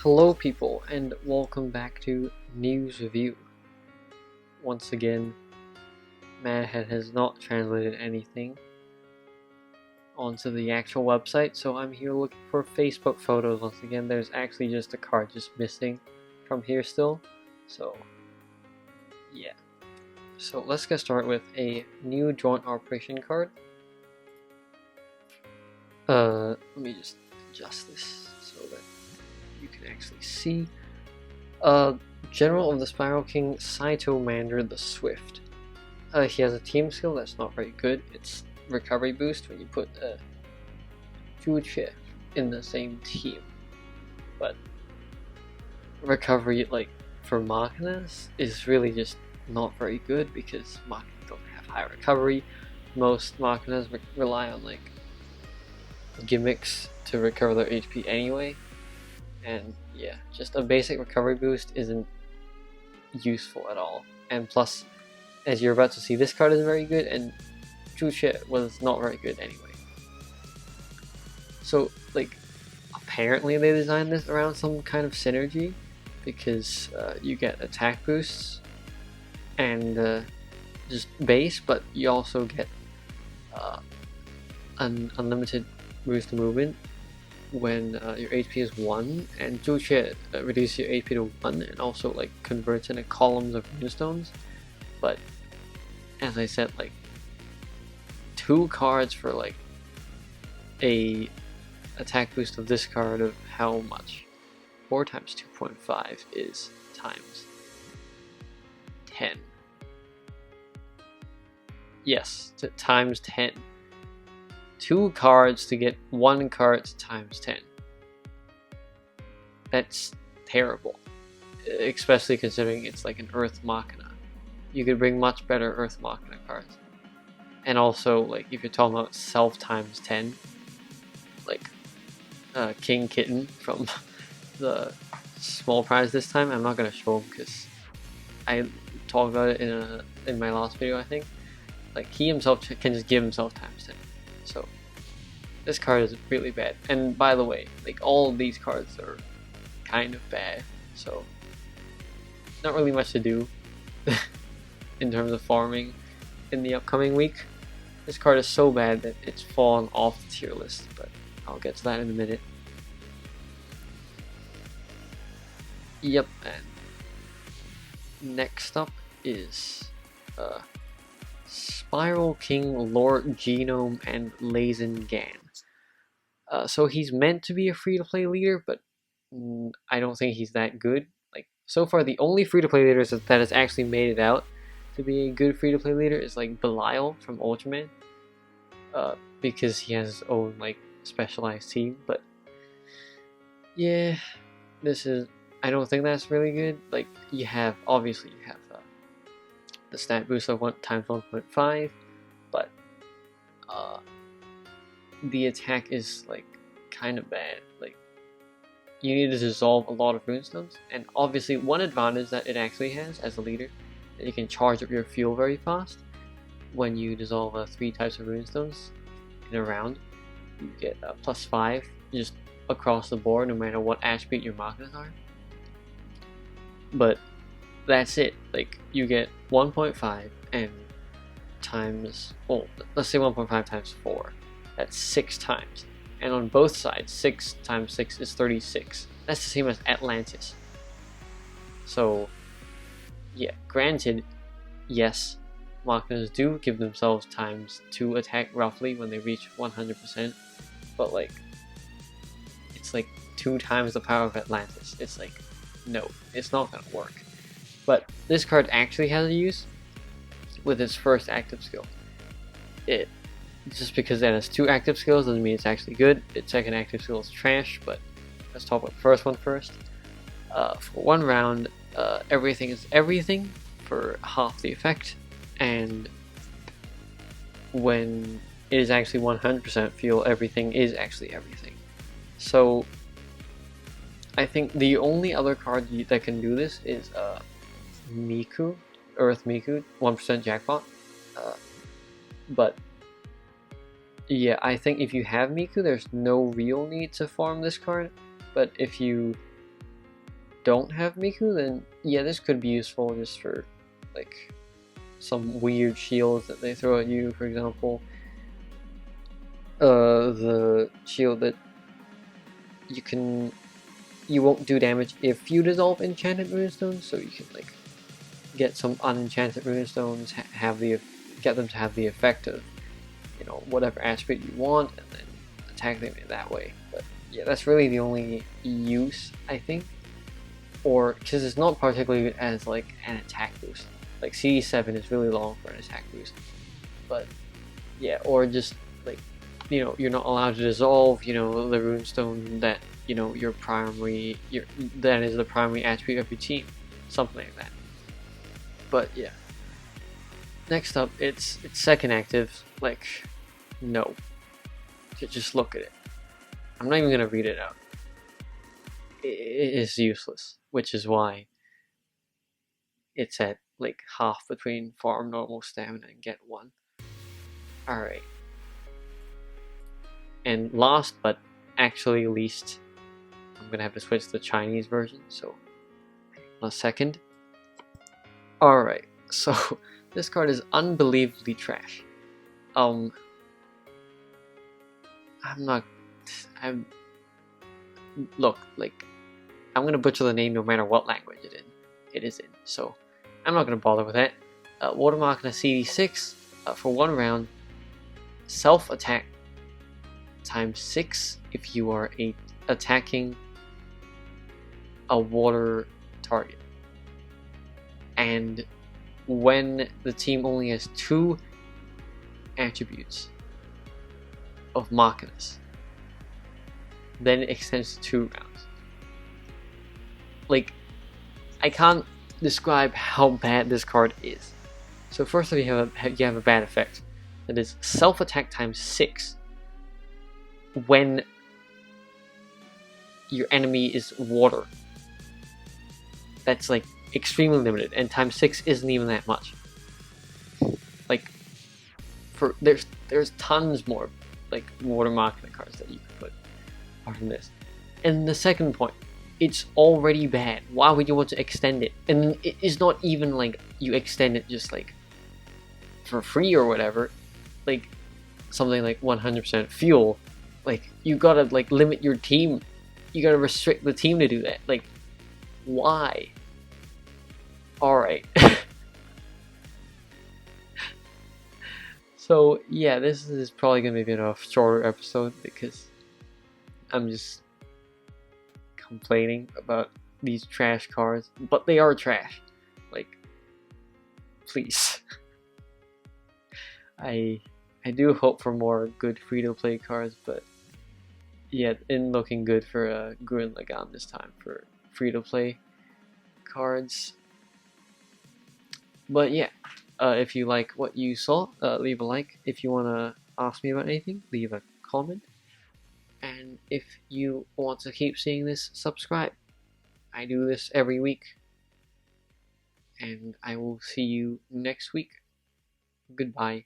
Hello people and welcome back to News Review. Once again, Madhead has not translated anything onto the actual website, so I'm here looking for Facebook photos. Once again, there's actually just a card just missing from here still, so yeah. So let's get started with a new joint operation card. Let me just adjust this so that you can actually see. General of the Spiral King, Saito Mander the Swift. He has a team skill that's not very good. It's recovery boost when you put Juche in the same team. But recovery, like for Machinas, is really just not very good because Machinas don't have high recovery. Most Machinas rely on like gimmicks to recover their HP anyway. And yeah, just a basic recovery boost isn't useful at all. And plus, as you're about to see, this card isn't very good, and Juche was not very good anyway. So, like, apparently they designed this around some kind of synergy, because you get attack boosts and just base, but you also get an unlimited boost to movement when your HP is 1, and Juche reduces your HP to 1 and also like converts into columns of runestones. But as I said, like 2 cards for like a attack boost of this card of how much? 4 times 2.5 is times 10. Yes, times 10. 2 cards to get 1 card times 10. That's terrible, especially considering it's like an Earth Machina. You could bring much better Earth Machina cards. And also, like, if you're talking about self times 10, like King Kitten from the small prize this time, I'm not going to show him because I talked about it in my last video, I think. Like, he himself can just give himself times 10. So this card is really bad. And by the way, like all of these cards are kind of bad, so not really much to do in terms of farming in the upcoming week. This card is so bad that it's fallen off the tier list, but I'll get to that in a minute. Yep, and next up is Spiral King, Lord Genome, and Lagann. So he's meant to be a free-to-play leader, but I don't think he's that good. Like, so far, the only free-to-play leader that has actually made it out to be a good free-to-play leader is like Belial from Ultraman, because he has his own like specialized team. But yeah, I don't think that's really good. Like, obviously you have the stat boost of 1 times 1.5, but the attack is like kind of bad. Like, you need to dissolve a lot of runestones, and obviously one advantage that it actually has as a leader, that you can charge up your fuel very fast when you dissolve 3 types of runestones in a round. You get +5 just across the board, no matter what attribute your Machinas are. But that's it. Like, you get 1.5 and times, well, let's say 1.5 times 4. That's 6 times. And on both sides, 6 times 6 is 36. That's the same as Atlantis. So, yeah, granted, yes, Machinas do give themselves times 2 attack roughly when they reach 100%, but like, it's like 2 times the power of Atlantis. It's like, no, it's not gonna work. But this card actually has a use with its first active skill. Just because it has 2 active skills doesn't mean it's actually good. Its second active skill is trash, but let's talk about the first one first. For 1 round, everything is everything for half the effect, and when it is actually 100% fuel, everything is actually everything. So I think the only other card that can do this is Miku, Earth Miku, 1% jackpot. But yeah, I think if you have Miku, there's no real need to farm this card. But if you don't have Miku, then yeah, this could be useful just for like some weird shields that they throw at you. For example, the shield that you won't do damage if you dissolve enchanted runestones, so you can like get some unenchanted runestones, get them to have the effect of, you know, whatever attribute you want, and then attack them in that way. But yeah, that's really the only use, I think, or because it's not particularly good as like an attack boost. Like CD7 is really long for an attack boost, but yeah, or just like, you know, you're not allowed to dissolve, you know, the runestone that, you know, that is the primary attribute of your team, something like that. But yeah, next up, it's second active. Like, no, just look at it. I'm not even gonna read it out. It is useless, which is why it's at like half between farm normal stamina and get 1. Alright. And last but actually least, I'm gonna have to switch to the Chinese version, so a second. Alright, so this card is unbelievably trash. Look, like, I'm gonna butcher the name no matter what language it is in, so I'm not gonna bother with that. Watermark and a CD6 for 1 round. Self attack times 6 if you are attacking a water target, and when the team only has 2 attributes of Machinus, then it extends to 2 rounds. Like, I can't describe how bad this card is. So first of all, you have a bad effect. That is self attack times 6 when your enemy is water. That's like extremely limited, and times 6 isn't even that much. Like, there's tons more like water marking cards that you can put apart from this. And the second point, it's already bad. Why would you want to extend it? And it is not even like you extend it just like for free or whatever. Like something like 100% fuel. Like, you gotta like limit your team. You gotta restrict the team to do that. Like, why? Alright. So yeah, this is probably gonna be a shorter episode because I'm just complaining about these trash cards, but they are trash. Like, please. I do hope for more good free-to-play cards, but yeah, it isn't looking good for Gurren Lagann this time for free-to-play cards. But yeah, if you like what you saw, leave a like. If you want to ask me about anything, leave a comment. And if you want to keep seeing this, subscribe. I do this every week. And I will see you next week. Goodbye.